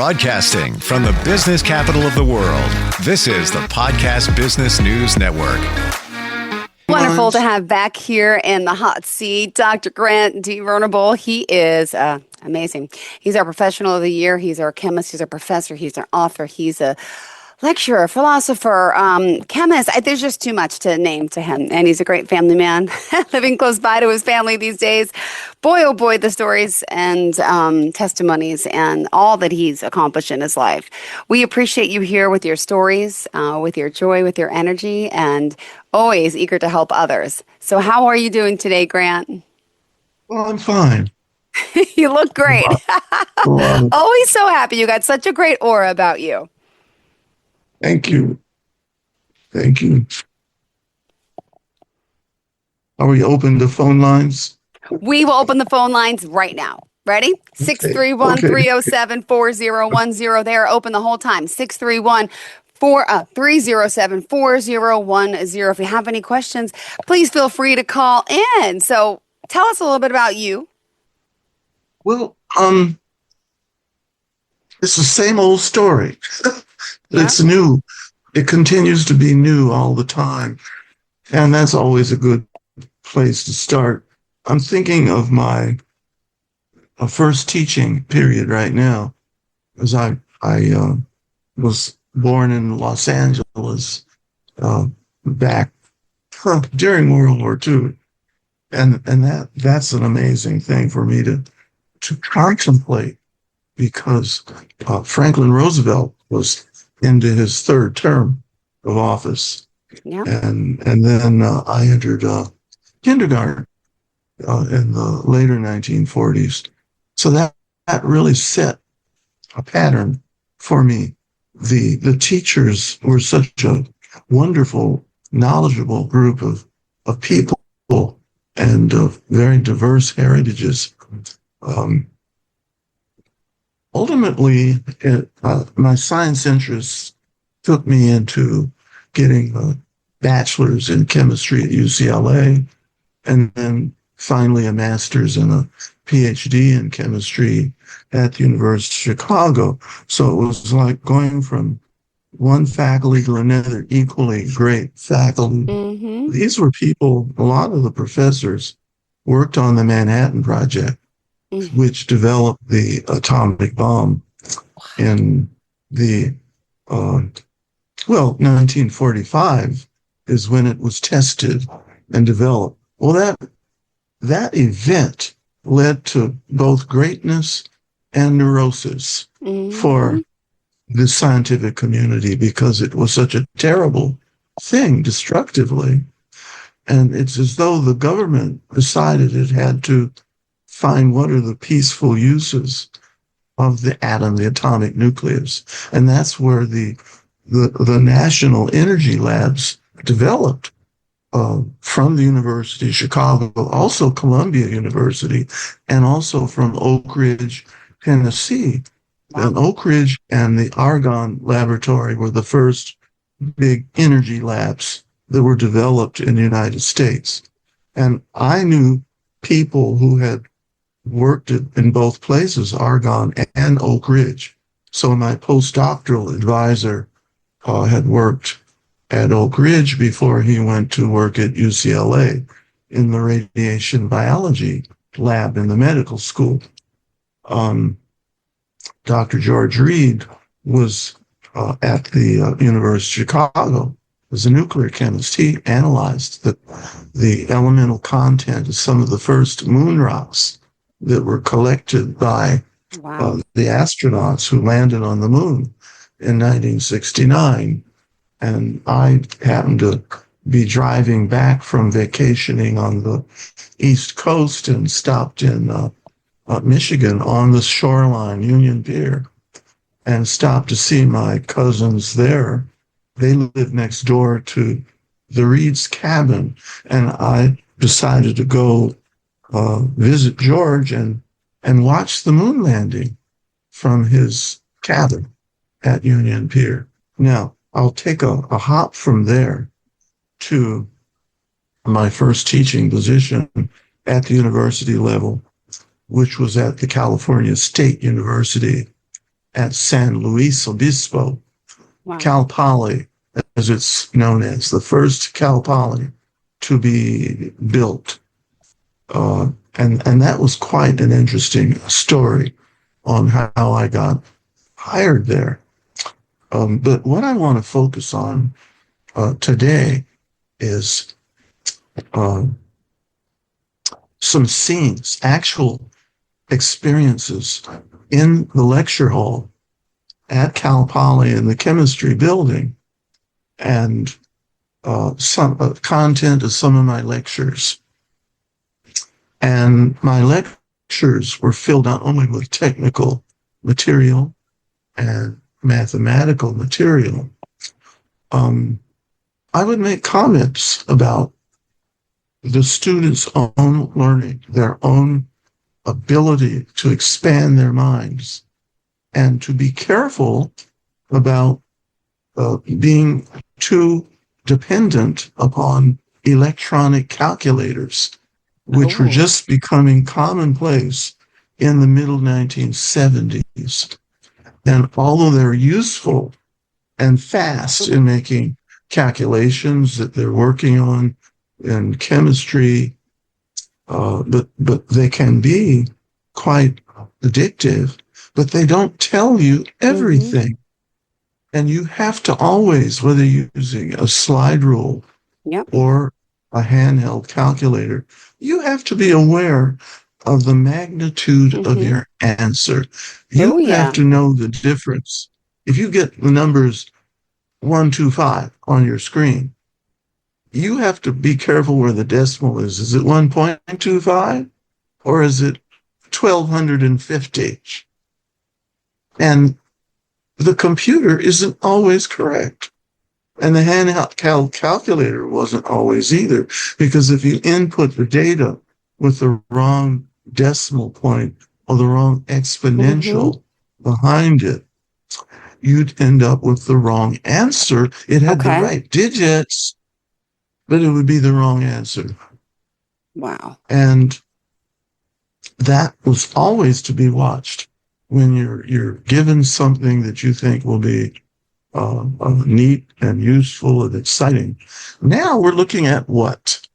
Broadcasting from the business capital of the world, this is the Podcast Business News Network. Wonderful to have back here in the hot seat, Dr. Grant D. Venerable. He is amazing. He's our professional of the year. He's our chemist. He's our professor. He's our author. He's a lecturer, philosopher, chemist. There's just too much to name to him. And he's a great family man, living close by to his family these days. Boy, oh boy, the stories and testimonies and all that he's accomplished in his life. We appreciate you here with your stories, with your joy, with your energy, and always eager to help others. So how are you doing today, Grant? Well, I'm fine. You look great. Always so happy. You got such a great aura about you. Thank you. Thank you. Are we open to phone lines? We will open the phone lines right now. Ready? 631-307-4010. They are open the whole time. 631-307-4010. If you have any questions, please feel free to call in. So tell us a little bit about you. Well, it's the same old story. Yeah. It's new. It continues to be new all the time. And that's always a good place to start. I'm thinking of my first teaching period right now, because I was born in Los Angeles back during World War II. And that's an amazing thing for me to contemplate, because Franklin Roosevelt was into his third term of office. Yeah. And then I entered kindergarten in the later 1940s. So that really set a pattern for me. The teachers were such a wonderful, knowledgeable group of people and of very diverse heritages. Ultimately, my science interests took me into getting a bachelor's in chemistry at UCLA, and then finally a master's and a PhD in chemistry at the University of Chicago. So it was like going from one faculty to another, equally great faculty. Mm-hmm. These were people, a lot of the professors worked on the Manhattan Project, which developed the atomic bomb in the, 1945 is when it was tested and developed. Well, that event led to both greatness and neurosis for the scientific community, because it was such a terrible thing, destructively. And it's as though the government decided it had to find what are the peaceful uses of the atom, the atomic nucleus. And that's where the national energy labs developed from the University of Chicago, also Columbia University, and also from Oak Ridge, Tennessee. Wow. And Oak Ridge and the Argonne Laboratory were the first big energy labs that were developed in the United States. And I knew people who had worked in both places, Argonne and Oak Ridge. So my postdoctoral advisor had worked at Oak Ridge before he went to work at UCLA in the radiation biology lab in the medical school. Dr. George Reed was at the University of Chicago as a nuclear chemist. He analyzed the elemental content of some of the first moon rocks that were collected by the astronauts who landed on the moon in 1969. And I happened to be driving back from vacationing on the East Coast and stopped in Michigan on the shoreline, Union Pier, and stopped to see my cousins there. They lived next door to the Reed's cabin, and I decided to go visit George and watch the moon landing from his cabin at Union Pier. Now, I'll take a hop from there to my first teaching position at the university level, which was at the California State University at San Luis Obispo, Wow. Cal Poly, as it's known as, the first Cal Poly to be built. And that was quite an interesting story on how I got hired there. But what I want to focus on today is some scenes, actual experiences in the lecture hall at Cal Poly in the chemistry building, and some content of some of my lectures. And my lectures were filled not only with technical material and mathematical material. I would make comments about the students' own learning, their own ability to expand their minds, and to be careful about being too dependent upon electronic calculators, which were just becoming commonplace in the middle 1970s. And although they're useful and fast in making calculations that they're working on in chemistry, but they can be quite addictive, but they don't tell you everything. And you have to always, whether you're using a slide rule or a handheld calculator, you have to be aware of the magnitude of your answer. You have to know the difference. If you get the numbers 125 on your screen, you have to be careful where the decimal is. Is it 1.25 or is it 1250? And the computer isn't always correct. And the handheld calculator wasn't always either, because if you input the data with the wrong decimal point or the wrong exponential behind it, you'd end up with the wrong answer. It had the right digits, but it would be the wrong answer. Wow. And that was always to be watched when you're given something that you think will be neat and useful and exciting. Now we're looking at what?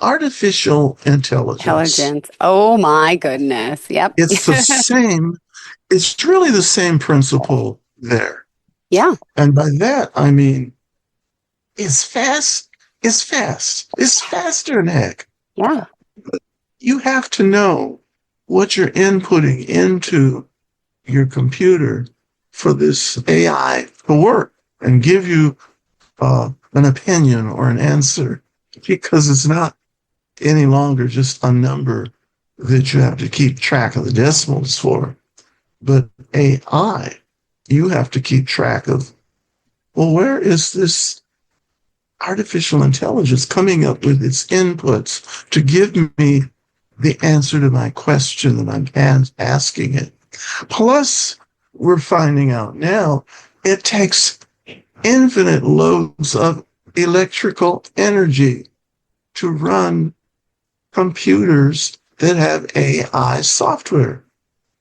Artificial intelligence. Oh my goodness. Yep. It's the same. It's really the same principle there. Yeah. And by that, I mean, it's fast. It's fast. It's faster than heck. Yeah. But you have to know what you're inputting into your computer for this AI to work and give you an opinion or an answer, because it's not any longer just a number that you have to keep track of the decimals for. But AI, you have to keep track of, well, where is this artificial intelligence coming up with its inputs to give me the answer to my question that I'm asking it? Plus, we're finding out now it takes infinite loads of electrical energy to run computers that have AI software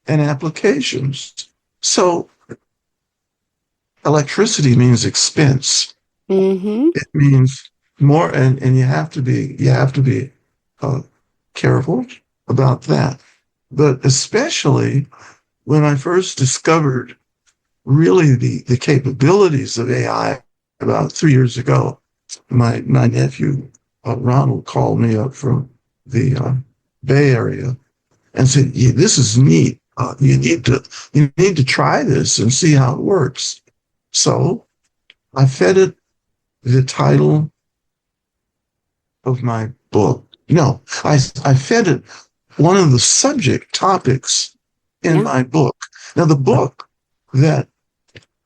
and applications. So electricity means expense. It means more, and you have to be careful about that. But especially when I first discovered really the capabilities of AI about 3 years ago, my nephew Ronald called me up from the Bay Area and said, yeah, "This is neat. You need to try this and see how it works." So I fed it the title of my book. No, I fed it one of the subject topics in my book. Now, the book that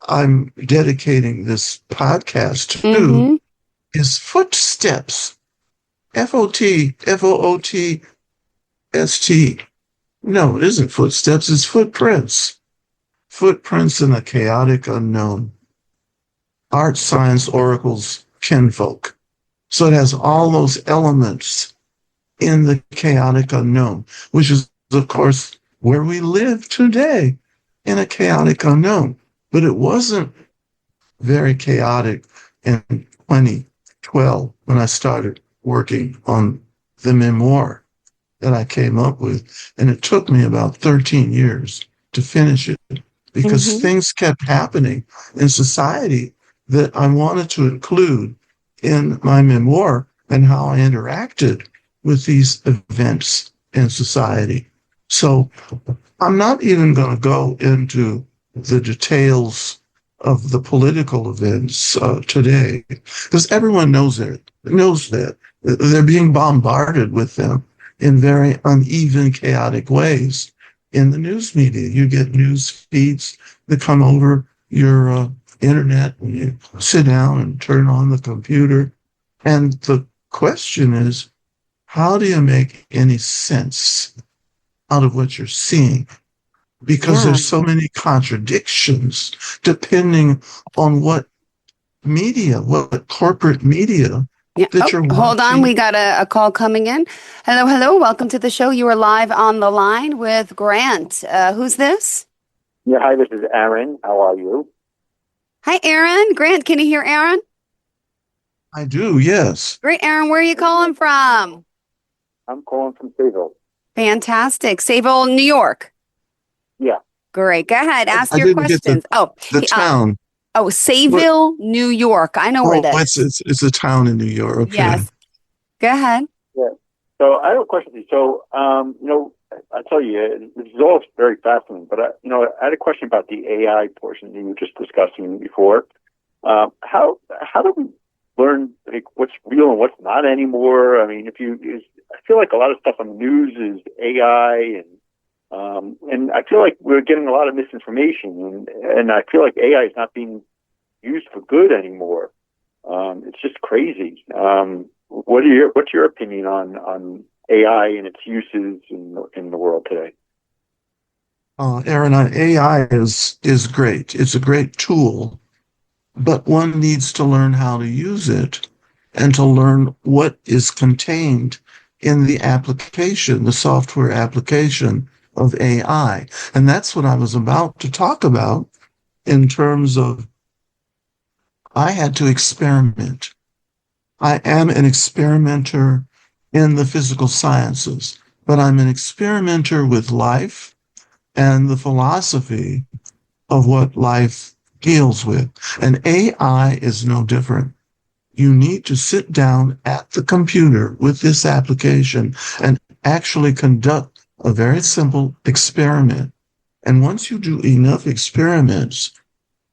I'm dedicating this podcast to is Footsteps. Footsts. No, it isn't footsteps, it's footprints. Footprints in a chaotic unknown. Art, science, oracles, kinfolk. So it has all those elements in the chaotic unknown, which is, of course, where we live today. in a chaotic unknown. But it wasn't very chaotic in 2012 when I started working on the memoir that I came up with. And it took me about 13 years to finish it because things kept happening in society that I wanted to include in my memoir and how I interacted with these events in society. So I'm not even going to go into the details of the political events today, because everyone knows that they're being bombarded with them in very uneven, chaotic ways in the news media. You get news feeds that come over your internet when you sit down and turn on the computer. And the question is, how do you make any sense out of what you're seeing? Because there's so many contradictions depending on what media, what corporate media that you're watching. Hold on, we got a call coming in. Hello, welcome to the show. You are live on the line with Grant. Who's this? Yeah, hi, this is Aaron. How are you? Hi, Aaron. Grant, can you hear Aaron? I do, yes. Great, Aaron. Where are you calling from? I'm calling from Sayville. Fantastic. Sayville, New York. Yeah. Great. Go ahead. Ask I your didn't get questions. the town. Sayville, New York. I know where that is. It's a town in New York. Okay. Yes. Go ahead. Yeah. So I have a question for you. So, I tell you, this is all very fascinating, but I had a question about the AI portion that you were just discussing before. How do we learn what's real and what's not anymore? I mean, I feel like a lot of stuff on the news is AI, and I feel like we're getting a lot of misinformation, and I feel like AI is not being used for good anymore. It's just crazy. What's your opinion on AI and its uses in the world today? Aaron, AI is great. It's a great tool, but one needs to learn how to use it and to learn what is contained in the application, the software application of AI. And that's what I was about to talk about in terms of I had to experiment. I am an experimenter in the physical sciences, but I'm an experimenter with life and the philosophy of what life deals with. And AI is no different. You need to sit down at the computer with this application and actually conduct a very simple experiment. And once you do enough experiments,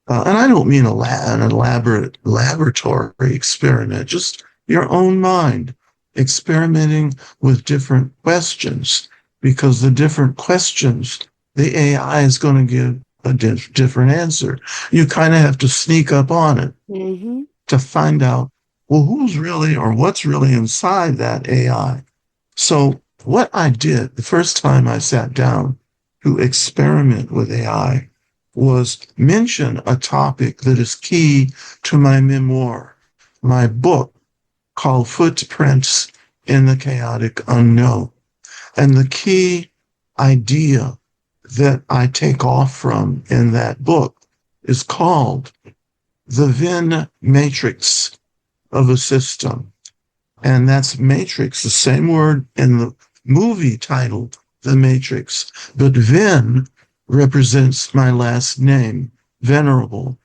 and I don't mean an elaborate laboratory experiment, just your own mind experimenting with different questions, because the different questions, the AI is going to give a different answer. You kind of have to sneak up on it to find out, well, who's really or what's really inside that AI. So what I did the first time I sat down to experiment with AI was mention a topic that is key to my memoir, my book called Footprints in the Chaotic Unknown. And the key idea that I take off from in that book is called the Venn matrix of a system. And that's matrix, the same word in the movie titled The Matrix. But Venn represents my last name, Venerable.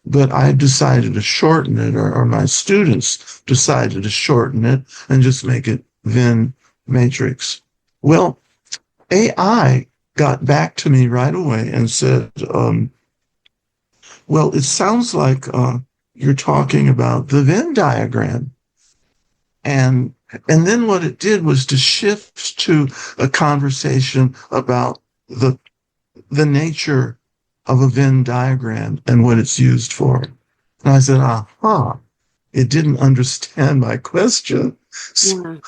But I decided to shorten it, or my students decided to shorten it and just make it Venn matrix. Well, AI got back to me right away and said, well, it sounds like you're talking about the Venn diagram. And then what it did was to shift to a conversation about the nature of a Venn diagram and what it's used for. And I said, it didn't understand my question. So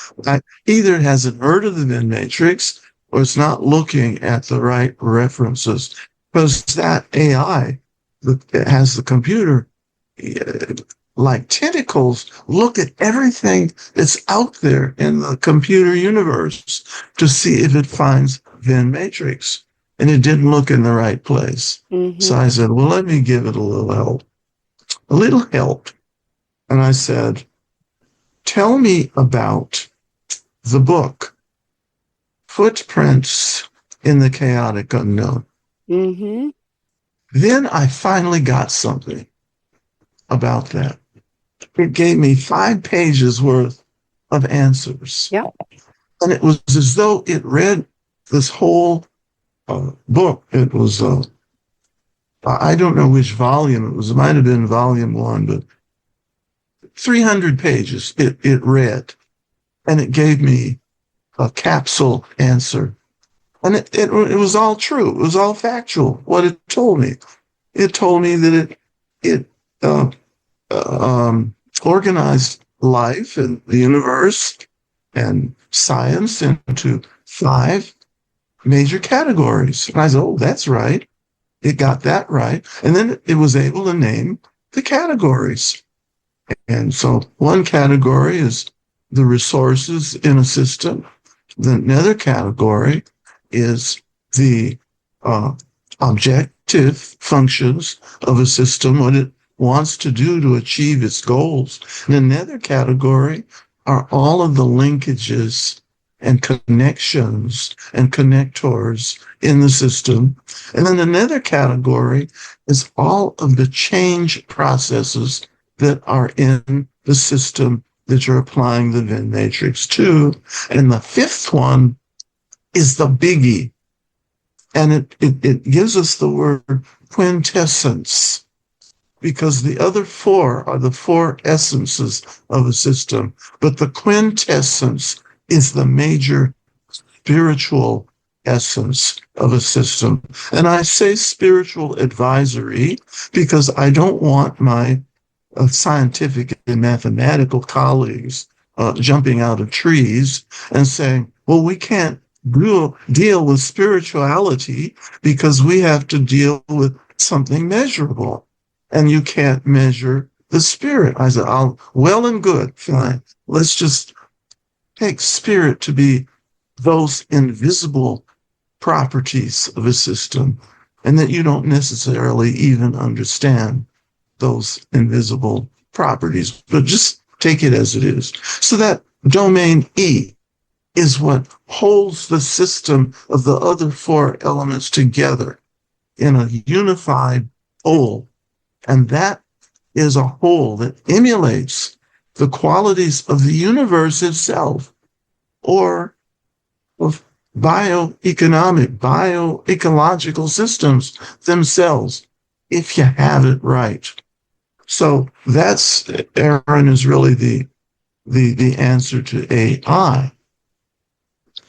either it hasn't heard of the Venn matrix or it's not looking at the right references, because that AI that has the computer, like tentacles, look at everything that's out there in the computer universe to see if it finds Venn matrix. and it didn't look in the right place. Mm-hmm. So I said, well, let me give it a little help. A little help. And I said, tell me about the book, Footprints in the Chaotic Unknown. Mm-hmm. Then I finally got something about that. It gave me 5 pages worth of answers. Yep. And it was as though it read this whole book. It was, I don't know which volume it was. It might have been volume 1, but 300 pages it read. And it gave me a capsule answer. And it was all true. It was all factual, what it told me. It told me that it organized life and the universe and science into 5 major categories. And I said, oh, that's right. It got that right. And then it was able to name the categories. And so one category is the resources in a system. Another category is the objective functions of a system, what it wants to do to achieve its goals. And another category are all of the linkages and connections and connectors in the system. And then another category is all of the change processes that are in the system that you're applying the Venn matrix to. And the 5th one is the biggie. And it gives us the word quintessence, because the other 4 are the 4 essences of a system. But the quintessence is the major spiritual essence of a system. And I say spiritual advisory because I don't want my scientific and mathematical colleagues jumping out of trees and saying, well, we can't deal with spirituality because we have to deal with something measurable. And you can't measure the spirit. I said, well and good, fine. Let's just take spirit to be those invisible properties of a system, and that you don't necessarily even understand those invisible properties, but just take it as it is. So that domain E is what holds the system of the other 4 elements together in a unified whole. And that is a whole that emulates the qualities of the universe itself, or of bioecological systems themselves, if you have it right. So that's, Aaron, is really the answer to AI,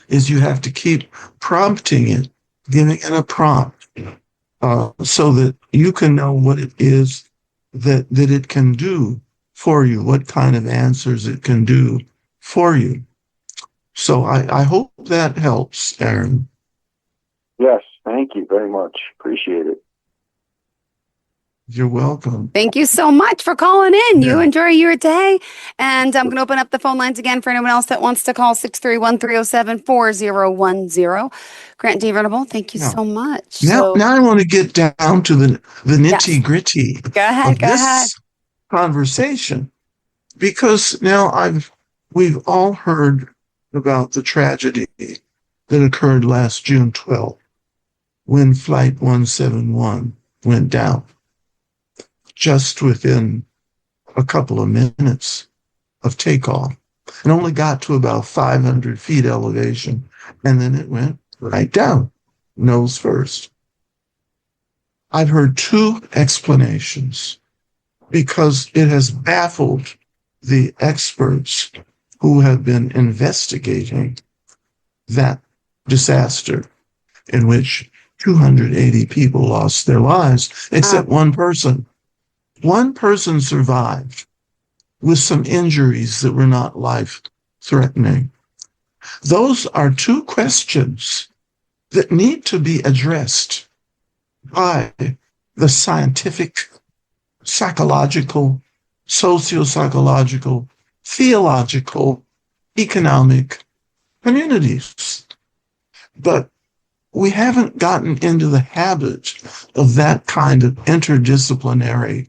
is you have to keep prompting it, giving it a prompt, so that you can know what it is that it can do for you, what kind of answers it can do for you. So I hope that helps, Aaron. Yes, thank you very much. Appreciate it. You're welcome. Thank you so much for calling in. Yeah. You enjoy your day. And I'm going to open up the phone lines again for anyone else that wants to call 631-307-4010. Grant D. Venerable, thank you so much. Now I want to get down to the nitty-gritty Go ahead. conversation, because now we've all heard about the tragedy that occurred last June 12th when Flight 171 went down, just within a couple of minutes of takeoff, and only got to about 500 feet elevation, and then it went right down, nose first. I've heard 2 explanations, because it has baffled the experts who have been investigating that disaster in which 280 people lost their lives, except one person. One person survived with some injuries that were not life-threatening. Those are 2 questions that need to be addressed by the scientific, psychological, socio-psychological, theological, economic communities. But we haven't gotten into the habit of that kind of interdisciplinary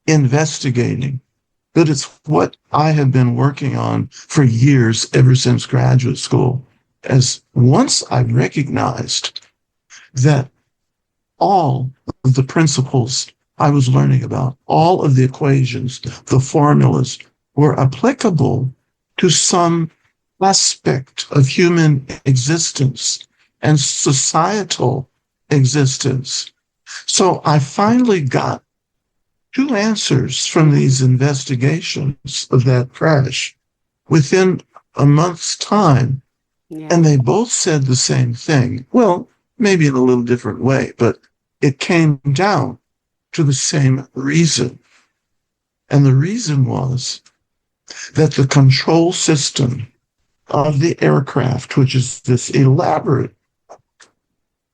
investigating. But it's what I have been working on for years, ever since graduate school. As once I recognized that all of the principles I was learning about, all of the equations, the formulas were applicable to some aspect of human existence and societal existence. So I finally got two answers from these investigations of that crash within a month's time. Yeah. And they both said the same thing. Well, maybe in a little different way, but it came down to the same reason. And the reason was that the control system of the aircraft, which is this elaborate,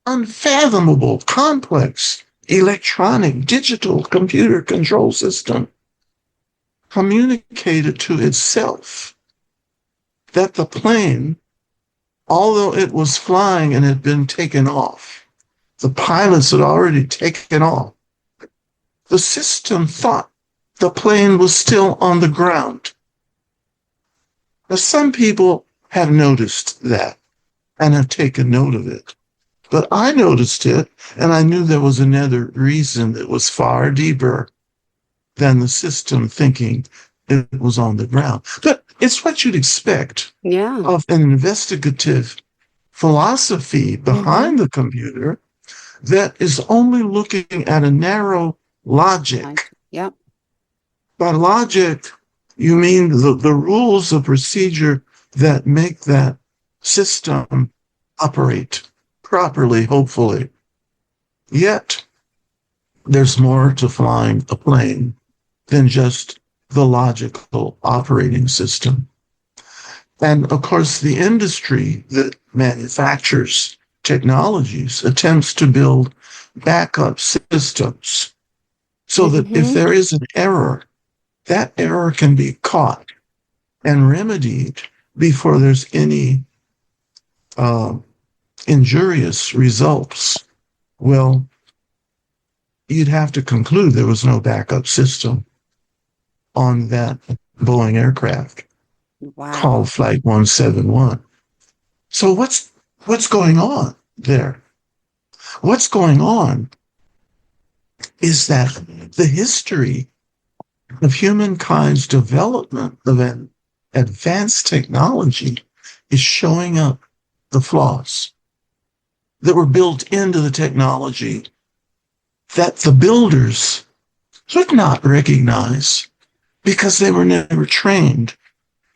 unfathomable, complex, electronic, digital computer control system, communicated to itself that the plane, although it was flying and had been taken off, the pilots had already taken off, the system thought the plane was still on the ground. Now, some people have noticed that and have taken note of it. But I noticed it, and I knew there was another reason that was far deeper than the system thinking it was on the ground. But it's what you'd expect of an investigative philosophy behind the computer that is only looking at a narrow logic. Yep. By logic, you mean the rules of procedure that make that system operate properly, hopefully. Yet, there's more to flying a plane than just the logical operating system. And of course, the industry that manufactures technologies attempts to build backup systems so that if there is an error, that error can be caught and remedied before there's any injurious results. Well, you'd have to conclude there was no backup system on that Boeing aircraft called Flight 171. So what's going on there? What's going on is that the history of humankind's development of an advanced technology is showing up the flaws that were built into the technology that the builders could not recognize because they were never trained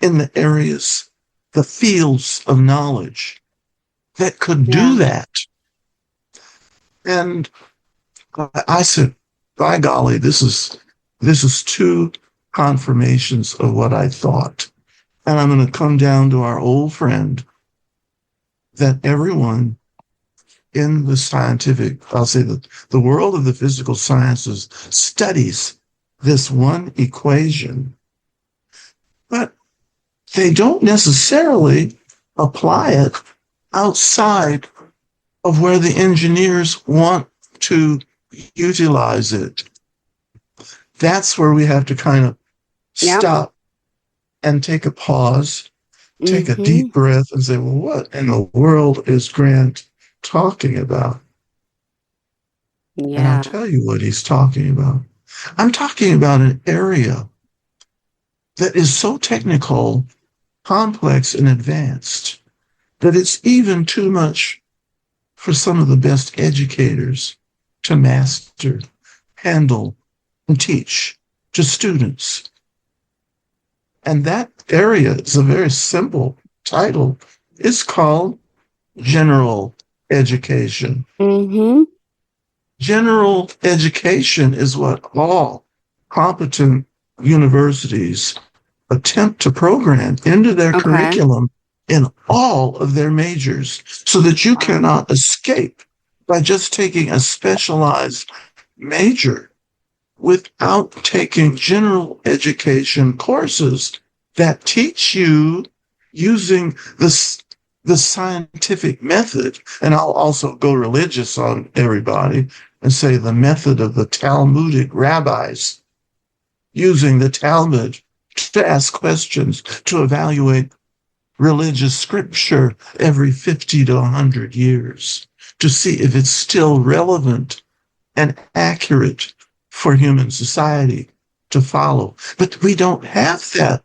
in the areas, the fields of knowledge that could do that. And I said, by golly, this is two confirmations of what I thought. And I'm going to come down to our old friend that everyone in the scientific, I'll say the world of the physical sciences studies this one equation, but they don't necessarily apply it outside of where the engineers want to utilize it. That's where we have to kind of stop and take a pause, take a deep breath and say, well, what in the world is Grant talking about? And I'll tell you what he's talking about. I'm talking about an area that is so technical, complex, and advanced that it's even too much for some of the best educators to master, handle, and teach to students. And that area is a very simple title. It's called general education. General education is what all competent universities attempt to program into their curriculum in all of their majors so that you cannot escape by just taking a specialized major without taking general education courses that teach you using the scientific method, and I'll also go religious on everybody and say the method of the Talmudic rabbis using the Talmud to ask questions, to evaluate religious scripture every 50 to 100 years, to see if it's still relevant and accurate for human society to follow. But we don't have that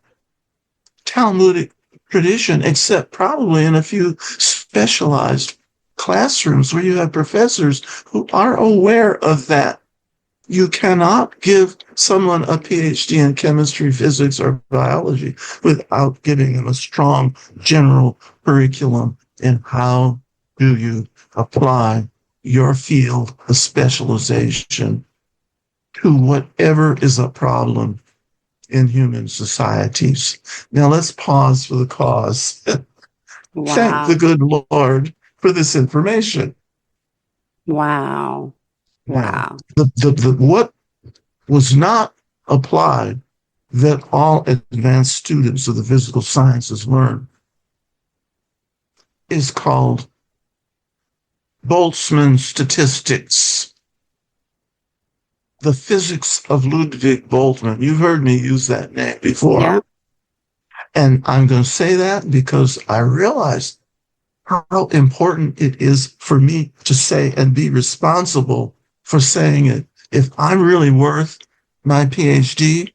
Talmudic tradition, except probably in a few specialized classrooms where you have professors who are aware of that. You cannot give someone a PhD in chemistry, physics, or biology without giving them a strong general curriculum in how do you apply your field of specialization to whatever is a problem in human societies. Now let's pause for the cause. Wow. Thank the good Lord for this information. Wow. Now, what was not applied that all advanced students of the physical sciences learn is called Boltzmann statistics. The physics of Ludwig Boltzmann. You've heard me use that name before. Yeah. And I'm going to say that because I realize how important it is for me to say and be responsible for saying it. If I'm really worth my PhD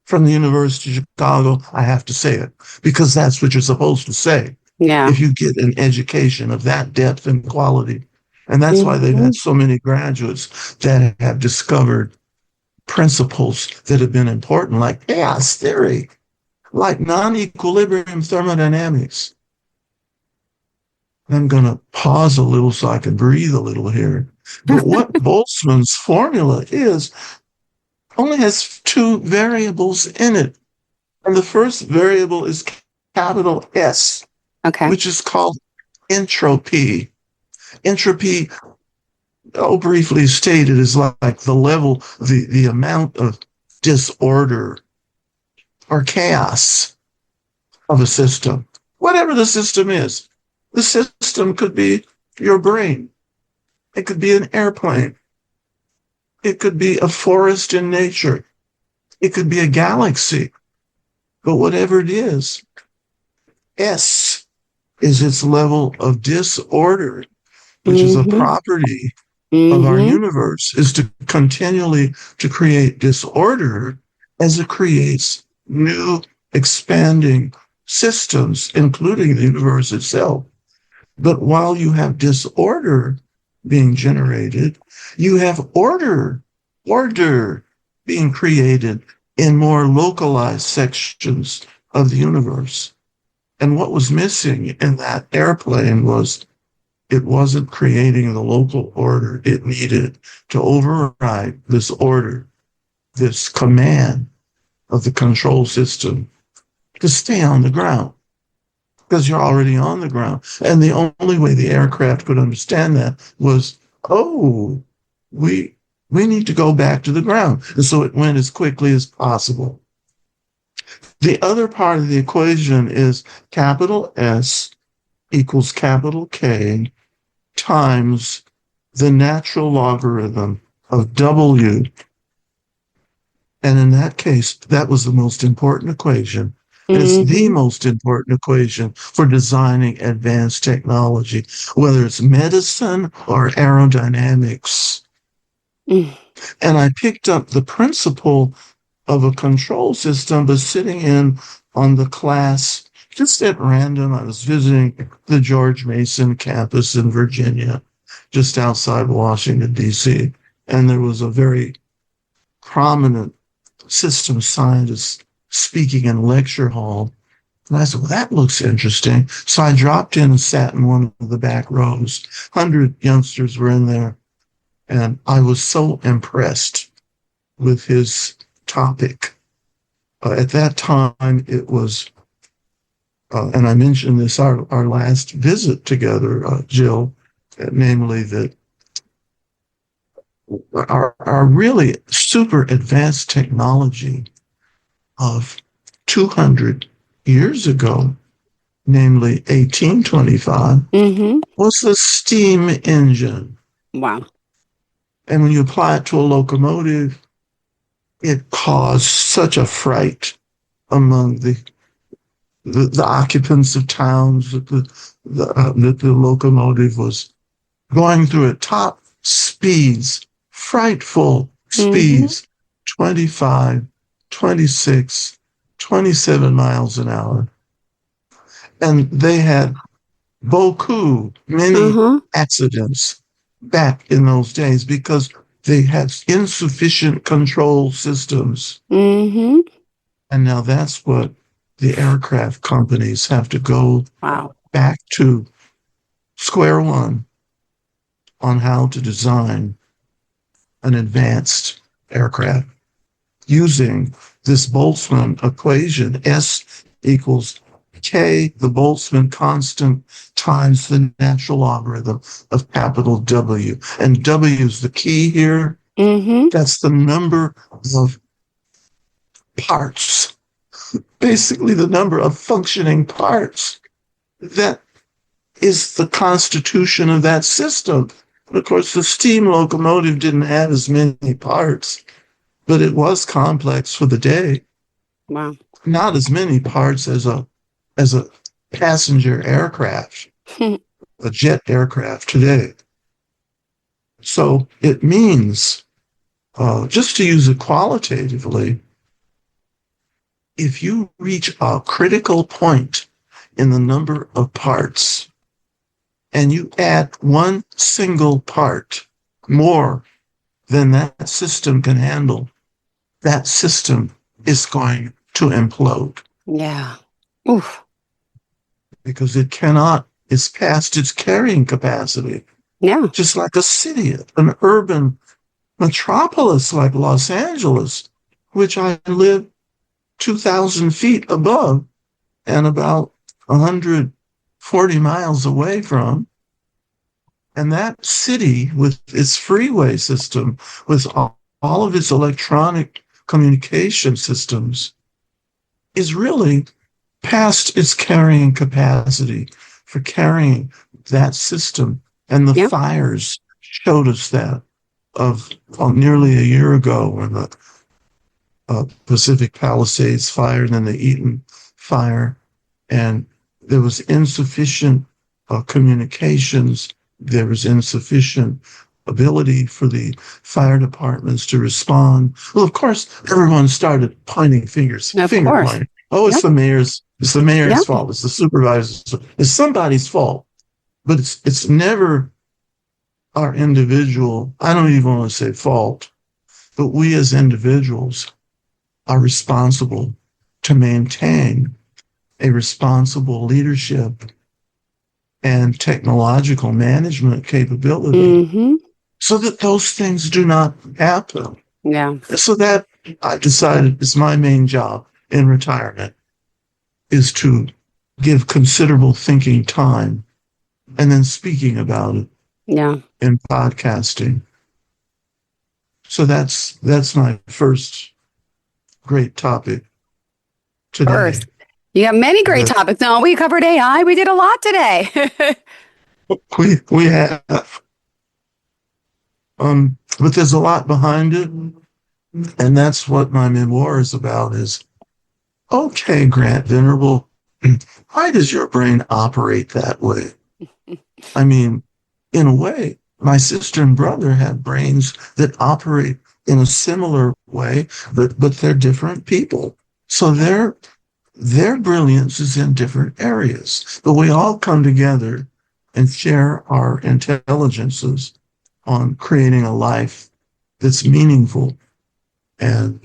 from the University of Chicago, I have to say it because that's what you're supposed to say. Yeah. If you get an education of that depth and quality. And that's why they've had so many graduates that have discovered principles that have been important, like chaos theory, like non-equilibrium thermodynamics. I'm going to pause a little so I can breathe a little here. But what Boltzmann's formula is only has two variables in it. And the first variable is capital S, which is called entropy. Entropy, briefly stated, is like the level, the amount of disorder or chaos of a system. Whatever the system is. The system could be your brain. It could be an airplane. It could be a forest in nature. It could be a galaxy. But whatever it is, S is its level of disorder, which is a property of our universe, is to continually to create disorder as it creates new expanding systems, including the universe itself. But while you have disorder being generated, you have order being created in more localized sections of the universe. And what was missing in that airplane was it wasn't creating the local order it needed to override this order, this command of the control system to stay on the ground. Because you're already on the ground. And the only way the aircraft could understand that was, we need to go back to the ground. And so it went as quickly as possible. The other part of the equation is capital S equals capital K times the natural logarithm of W. And in that case, that was the most important equation. And it's the most important equation for designing advanced technology, whether it's medicine or aerodynamics. And I picked up the principle of a control system, but sitting in on the class just at random. I was visiting the George Mason campus in Virginia, just outside Washington, D.C. And there was a very prominent system scientist speaking in a lecture hall. And I said, well, that looks interesting. So I dropped in and sat in one of the back rows. 100 youngsters were in there. And I was so impressed with his topic. At that time, it was, and I mentioned this, our last visit together, Jill, namely that our really super advanced technology of 200 years ago namely 1825, was the steam engine. Wow. And when you apply it to a locomotive, it caused such a fright among the occupants of towns that the locomotive was going through at top speeds, frightful speeds, 25, 26, 27 miles an hour. And they had many accidents back in those days because they had insufficient control systems. And now that's what the aircraft companies have to go back to square one on how to design an advanced aircraft using this Boltzmann equation, S equals K, the Boltzmann constant, times the natural logarithm of capital W. And W is the key here. That's the number of parts, basically the number of functioning parts. That is the constitution of that system. Of course, the steam locomotive didn't have as many parts, but it was complex for the day. Wow. Not as many parts as a passenger aircraft, a jet aircraft today. So it means, just to use it qualitatively, if you reach a critical point in the number of parts and you add one single part more than that system can handle, that system is going to implode. Yeah. Oof. Because it's past its carrying capacity. Yeah. Just like a city, an urban metropolis like Los Angeles, which I live 2,000 feet above and about 140 miles away from. And that city, with its freeway system, with all of its electronic communication systems, is really past its carrying capacity for carrying that system. And the fires showed us that of nearly a year ago when the Pacific Palisades fire and then the Eaton fire, and there was insufficient communications. There was insufficient ability for the fire departments to respond. Well, of course, everyone started pointing fingers, finger pointing. Oh, it's the mayor's fault. It's the supervisor's fault. It's somebody's fault. But it's never our individual, I don't even want to say fault, but we as individuals are responsible to maintain a responsible leadership and technological management capability so that those things do not happen. Yeah. So that I decided is my main job in retirement, is to give considerable thinking time and then speaking about it in podcasting. So that's my first great topic today. You have many great topics. No, we covered AI. We did a lot today. we have. But there's a lot behind it. And that's what my memoir is about is, okay, Grant Venerable, why does your brain operate that way? I mean, in a way, my sister and brother have brains that operate in a similar way, but they're different people. So their brilliance is in different areas. But we all come together and share our intelligences on creating a life that's meaningful. And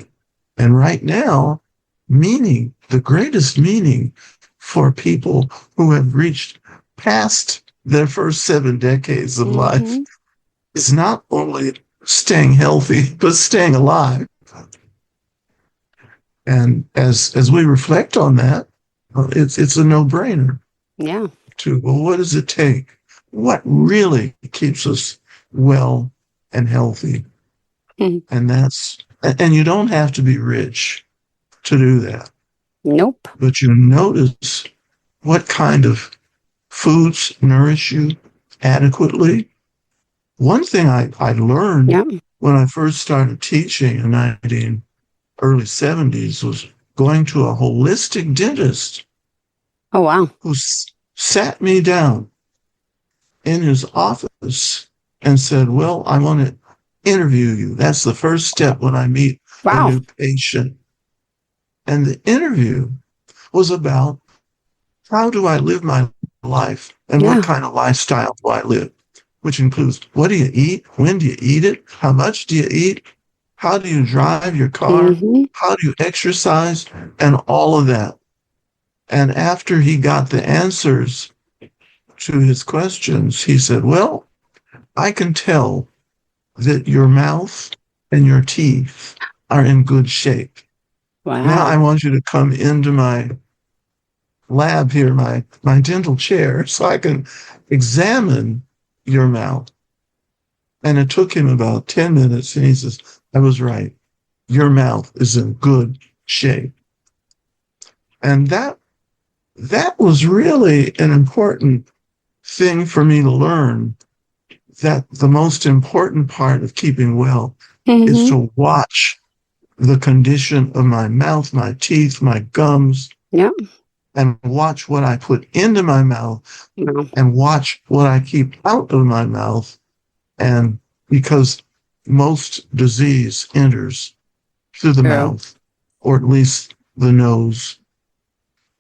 right now, meaning, the greatest meaning for people who have reached past their first 7 decades of life is not only staying healthy, but staying alive. And as we reflect on that, it's a no-brainer. Yeah. Well, what does it take? What really keeps us well and healthy? And you don't have to be rich to do that. Nope. But you notice what kind of foods nourish you adequately. One thing I learned when I first started teaching in the early 70s was going to a holistic dentist. Oh, wow. Who sat me down in his office and said, well, I want to interview you. That's the first step when I meet a new patient. And the interview was about how do I live my life and what kind of lifestyle do I live, which includes what do you eat, when do you eat it, how much do you eat, how do you drive your car, how do you exercise, and all of that. And after he got the answers to his questions, he said, well, I can tell that your mouth and your teeth are in good shape. Wow. Now I want you to come into my lab here, my dental chair, so I can examine your mouth. And it took him about 10 minutes, and he says, I was right. Your mouth is in good shape. And that was really an important thing for me to learn, that the most important part of keeping well is to watch the condition of my mouth, my teeth, my gums, and watch what I put into my mouth and watch what I keep out of my mouth. And because most disease enters through the mouth, or at least the nose,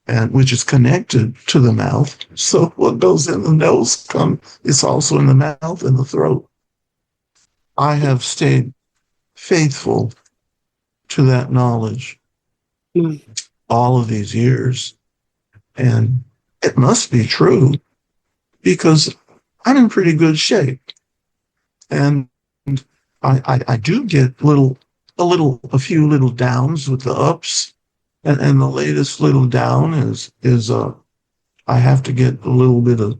and which is connected to the mouth. So what goes in the nose is also in the mouth and the throat. I have stayed faithful to that knowledge all of these years. And it must be true because I'm in pretty good shape. And I do get a few little downs with the ups. And the latest little down is I have to get a little bit of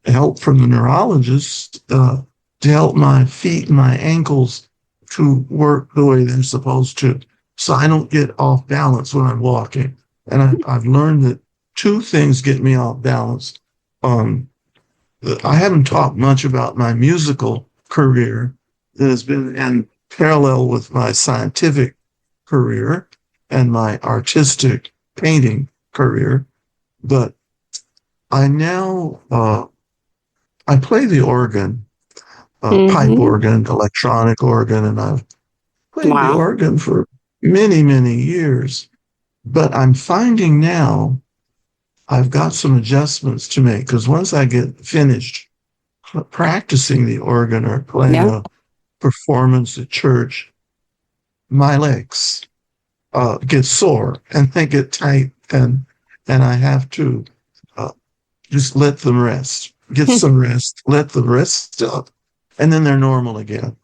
help from the neurologist to help my feet and my ankles to work the way they're supposed to, so I don't get off balance when I'm walking. And I've learned that two things get me off balance. I haven't talked much about my musical career that has been in parallel with my scientific career and my artistic painting career, but I now I play the organ, pipe organ, electronic organ, and I've played the organ for many, many years. But I'm finding now I've got some adjustments to make, because once I get finished practicing the organ or playing a performance at church, my legs get sore and they get tight, and I have to just let them rest, get some rest, let them rest up, and then they're normal again.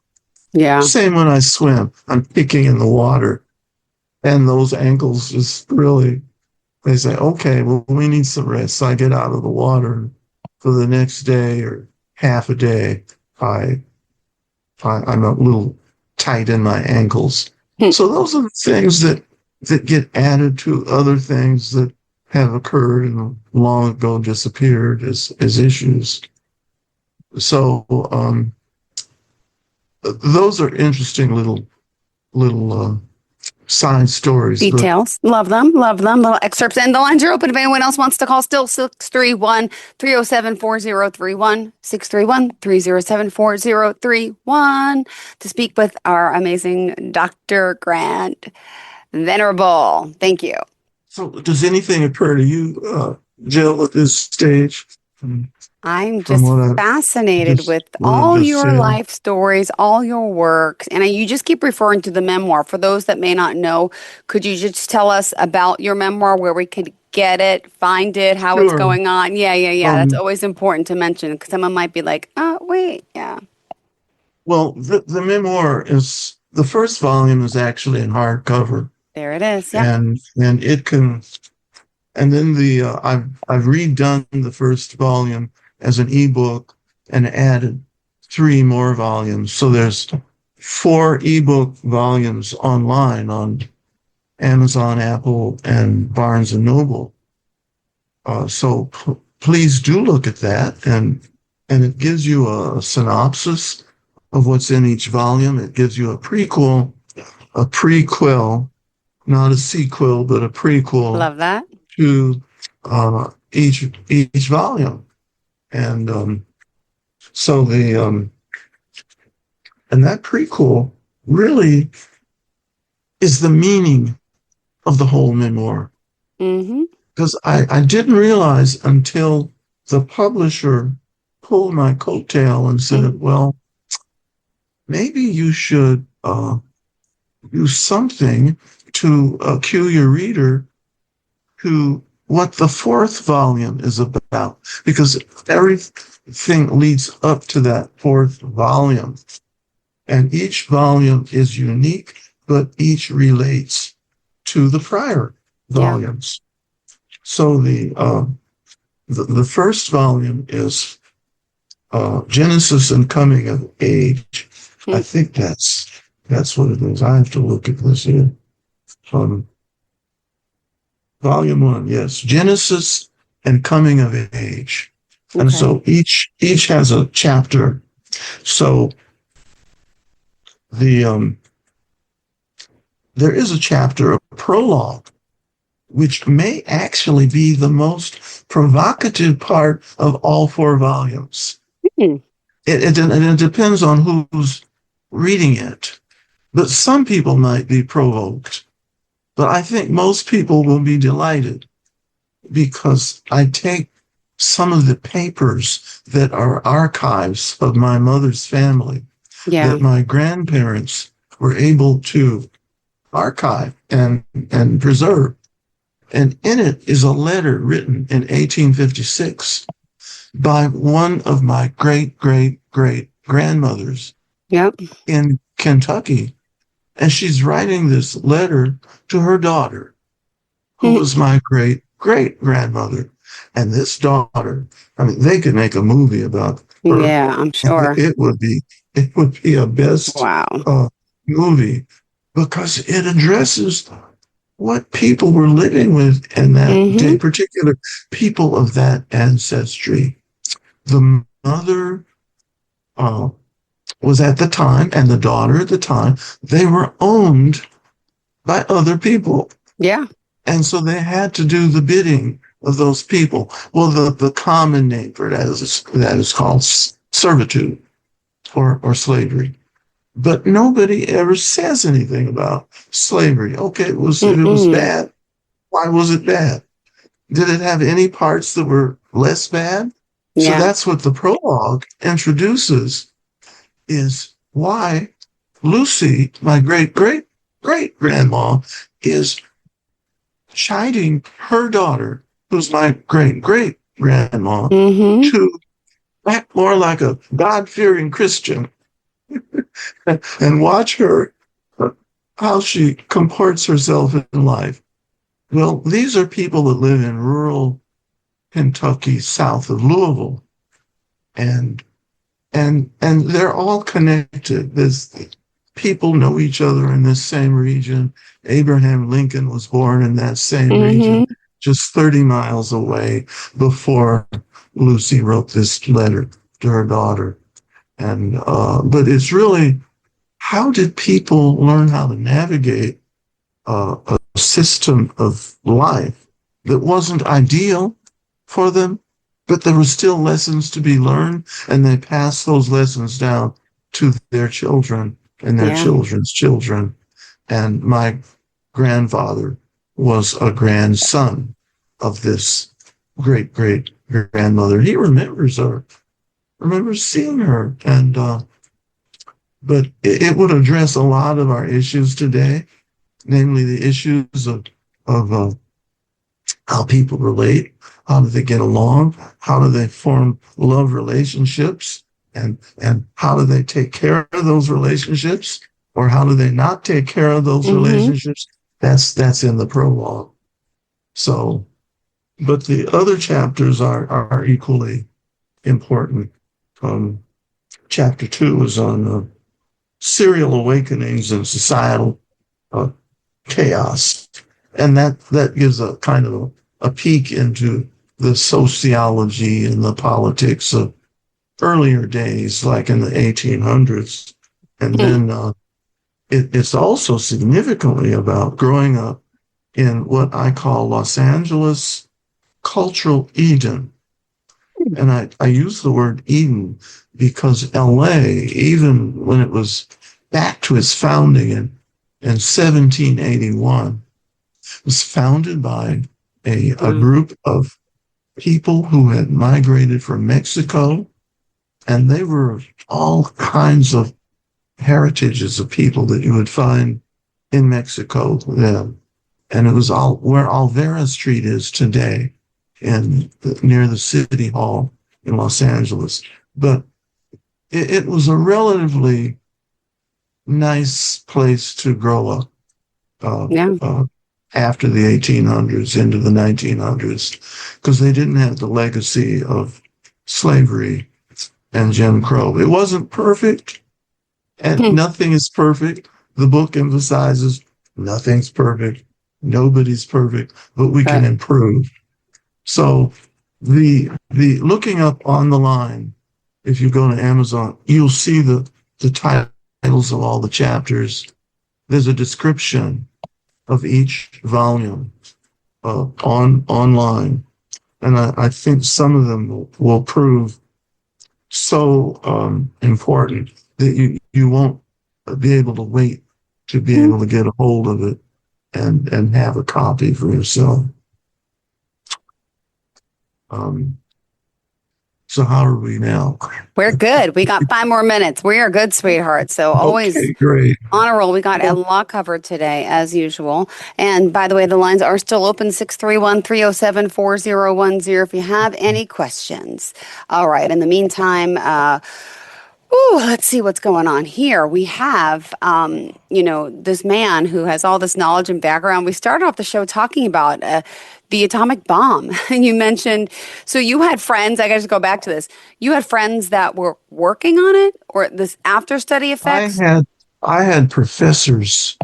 Yeah. Same when I swim. I'm kicking in the water, and those ankles just really, they say, okay, well, we need some rest. So I get out of the water for the next day or half a day. I'm a little tight in my ankles. So those are the things that get added to other things that have occurred and long ago disappeared as issues. So those are interesting little side stories. Details. Love them. Little excerpts. And the lines are open if anyone else wants to call. Still 631-307-4031, 631-307-4031 to speak with our amazing Dr. Grant Venerable. Thank you. So does anything occur to you, Jill, at this stage? I'm just fascinated with all your life stories, all your works. And you just keep referring to the memoir. For those that may not know, could you just tell us about your memoir, where we could get it, find it, how it's going on? Yeah. That's always important to mention, because someone might be like, oh, wait, yeah. Well, the memoir is, the first volume is actually in hardcover. There it is, yeah. And it can, and then I've redone the first volume as an ebook and added 3 more volumes. So there's 4 ebook volumes online on Amazon, Apple, and Barnes and Noble. Please do look at that, and it gives you a synopsis of what's in each volume. It gives you a prequel, not a sequel, but a prequel. Love that. To each volume, and so and that prequel really is the meaning of the whole memoir. Mm-hmm. Because I didn't realize until the publisher pulled my coattail and said, well, maybe you should do something to cue your reader to what the fourth volume is about, because everything leads up to that fourth volume. And each volume is unique, but each relates to the prior volumes. So the first volume is Genesis and Coming of Age. I think that's what it is. I have to look at this here. Volume 1, yes, Genesis and Coming of Age. Okay. And so each has a chapter. So there is a chapter, a prologue, which may actually be the most provocative part of all 4 volumes. Mm-hmm. It depends on who's reading it. But some people might be provoked. But I think most people will be delighted, because I take some of the papers that are archives of my mother's family that my grandparents were able to archive and preserve. And in it is a letter written in 1856 by one of my great-great-great-grandmothers in Kentucky. And she's writing this letter to her daughter, who was my great-great-grandmother. And this daughter, I mean, they could make a movie about her. Yeah, I'm sure. It would be a best movie, because it addresses what people were living with in that day, particular people of that ancestry. The mother was at the time, and the daughter at the time, they were owned by other people. Yeah. And so they had to do the bidding of those people. Well, the common name for that is called servitude or slavery. But nobody ever says anything about slavery. Okay, it was bad. Why was it bad? Did it have any parts that were less bad? Yeah. So that's what the prologue introduces, is why Lucy, my great-great-great-grandma, is chiding her daughter, who's my great-great-grandma, to act more like a God-fearing Christian. And watch her, how she comports herself in life. Well, these are people that live in rural Kentucky, south of Louisville. And they're all connected. People know each other in this same region. Abraham Lincoln was born in that same region, just 30 miles away, before Lucy wrote this letter to her daughter. And but it's really, how did people learn how to navigate a system of life that wasn't ideal for them, but there were still lessons to be learned, and they passed those lessons down to their children and their children's children. And my grandfather was a grandson of this great-great-grandmother. He remembers seeing her, and but it would address a lot of our issues today, namely the issues of how people relate, how do they get along, how do they form love relationships, and how do they take care of those relationships, or how do they not take care of those relationships. That's in the prologue. So, but the other chapters are equally important. Chapter 2 is on serial awakenings and societal chaos, and that gives a kind of a peek into the sociology and the politics of earlier days, like in the 1800s. And then it's also significantly about growing up in what I call Los Angeles cultural Eden. And I use the word Eden because LA, even when it was back to its founding in 1781, was founded by a group of people who had migrated from Mexico, and they were all kinds of heritages of people that you would find in Mexico then. And it was all where Alvera Street is today, near the City Hall in Los Angeles. But it was a relatively nice place to grow up after the 1800s into the 1900s, because they didn't have the legacy of slavery and Jim Crow. It wasn't perfect, and nothing is perfect. The book emphasizes nothing's perfect, nobody's perfect, but we can improve. So the looking up on the line, if you go to Amazon, you'll see the titles of all the chapters. There's a description of each volume online, and I think some of them will prove so important that you won't be able to wait to be able to get a hold of it and have a copy for yourself. So how are we now? We're good. We got 5 more minutes. We are good, sweetheart. So always great. On a roll. We got a lot covered today, as usual. And by the way, the lines are still open, 631-307-4010, if you have any questions. All right. In the meantime, let's see what's going on here. We have, this man who has all this knowledge and background. We started off the show talking about the atomic bomb. And you mentioned, so you had friends, I got to go back to this. You had friends that were working on it, or this after study effects? I had professors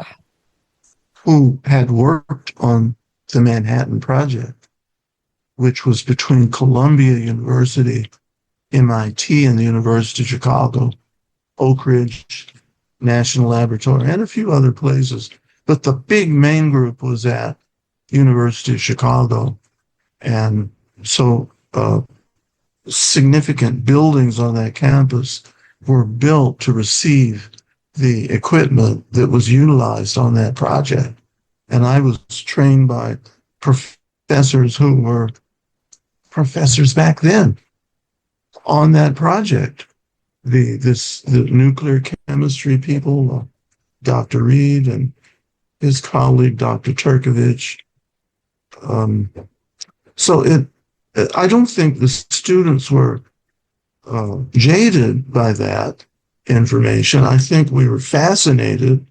who had worked on the Manhattan Project, which was between Columbia University, MIT, and the University of Chicago, Oak Ridge National Laboratory, and a few other places. But the big main group was at University of Chicago. And so significant buildings on that campus were built to receive the equipment that was utilized on that project. And I was trained by professors who were professors back then on that project. The nuclear chemistry people, Dr. Reed and his colleague, Dr. Turkovich. So I don't think the students were jaded by that information. I think we were fascinated,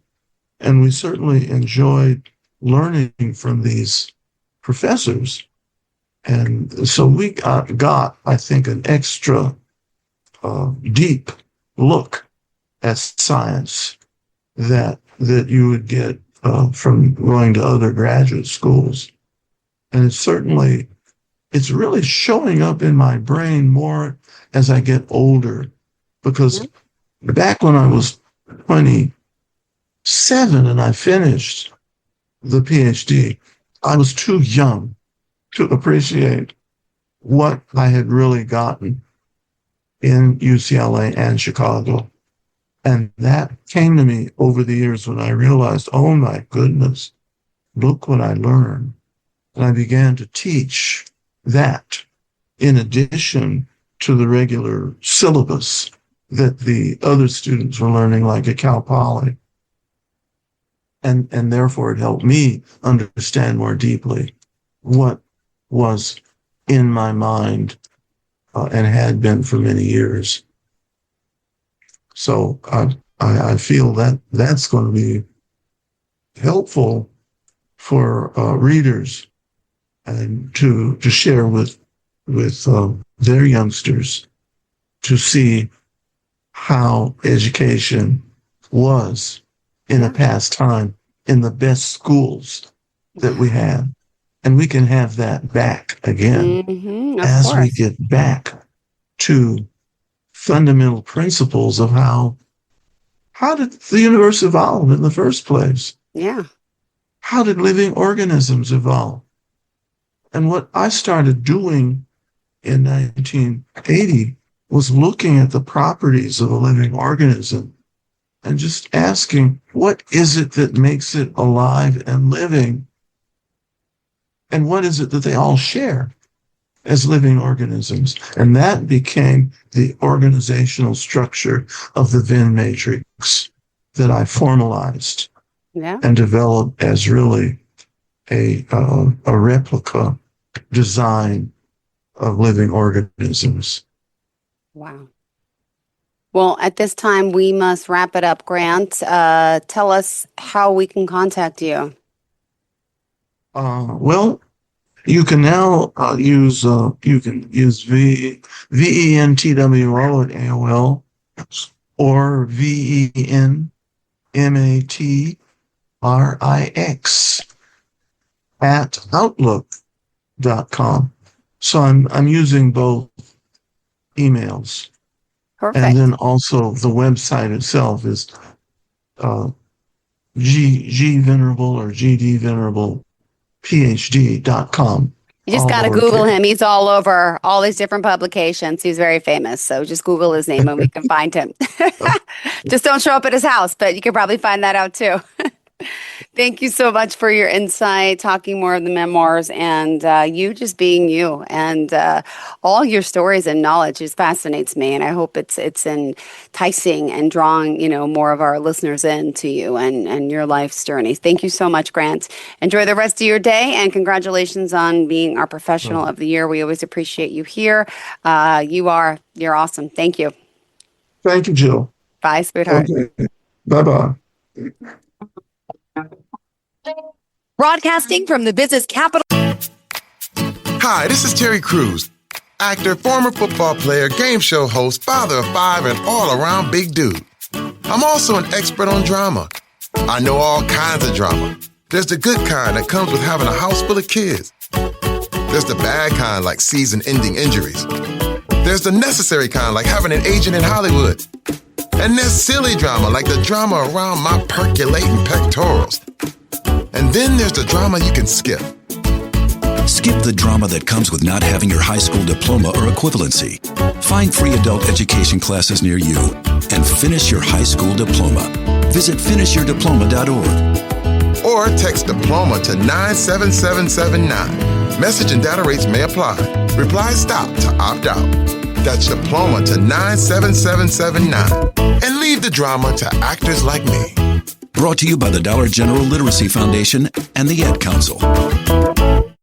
and we certainly enjoyed learning from these professors. And so we got, I think, an extra deep look at science that you would get from going to other graduate schools. And it's really showing up in my brain more as I get older, because back when I was 27 and I finished the PhD, I was too young to appreciate what I had really gotten in UCLA and Chicago. And that came to me over the years when I realized, oh my goodness, look what I learned. And I began to teach that in addition to the regular syllabus that the other students were learning, like at Cal Poly. And therefore it helped me understand more deeply what was in my mind and had been for many years. So I feel that that's going to be helpful for readers and to share with their youngsters, to see how education was in a past time in the best schools that we had. And we can have that back again as we get back to fundamental principles of how did the universe evolve in the first place? Yeah. How did living organisms evolve? And what I started doing in 1980 was looking at the properties of a living organism and just asking, what is it that makes it alive and living? And what is it that they all share as living organisms? And that became the organizational structure of the Venn matrix that I formalized and developed as really a replica design of living organisms. Wow. Well, at this time, we must wrap it up. Grant, tell us how we can contact you. Well, you can now use VENTWO at AOL or VENMATRIX at Outlook.com. So I'm using both emails. Perfect. And then also the website itself is Venerable or GDvenerablePhD.com. You just got to Google him. He's all over all these different publications. He's very famous. So just Google his name and we can find him. Just don't show up at his house, but you can probably find that out too. Thank you so much for your insight, talking more of the memoirs, and you just being you, and all your stories and knowledge just fascinates me. And I hope it's enticing and drawing more of our listeners into you and your life's journey. Thank you so much, Grant. Enjoy the rest of your day, and congratulations on being our professional of the year. We always appreciate you here. You're awesome. Thank you. Thank you, Jill. Bye, sweetheart. Okay. Bye-bye. Broadcasting from the business capital. Hi, this is Terry Crews, actor, former football player, game show host, father of 5, and all-around big dude. I'm also an expert on drama. I know all kinds of drama. There's the good kind that comes with having a house full of kids. There's the bad kind, like season-ending injuries. There's the necessary kind, like having an agent in Hollywood. And there's silly drama, like the drama around my percolating pectorals. And then there's the drama you can skip. Skip the drama that comes with not having your high school diploma or equivalency. Find free adult education classes near you and finish your high school diploma. Visit finishyourdiploma.org. Or text diploma to 97779. Message and data rates may apply. Reply STOP to opt out. That's diploma to 97779. And leave the drama to actors like me. Brought to you by the Dollar General Literacy Foundation and the Ad Council.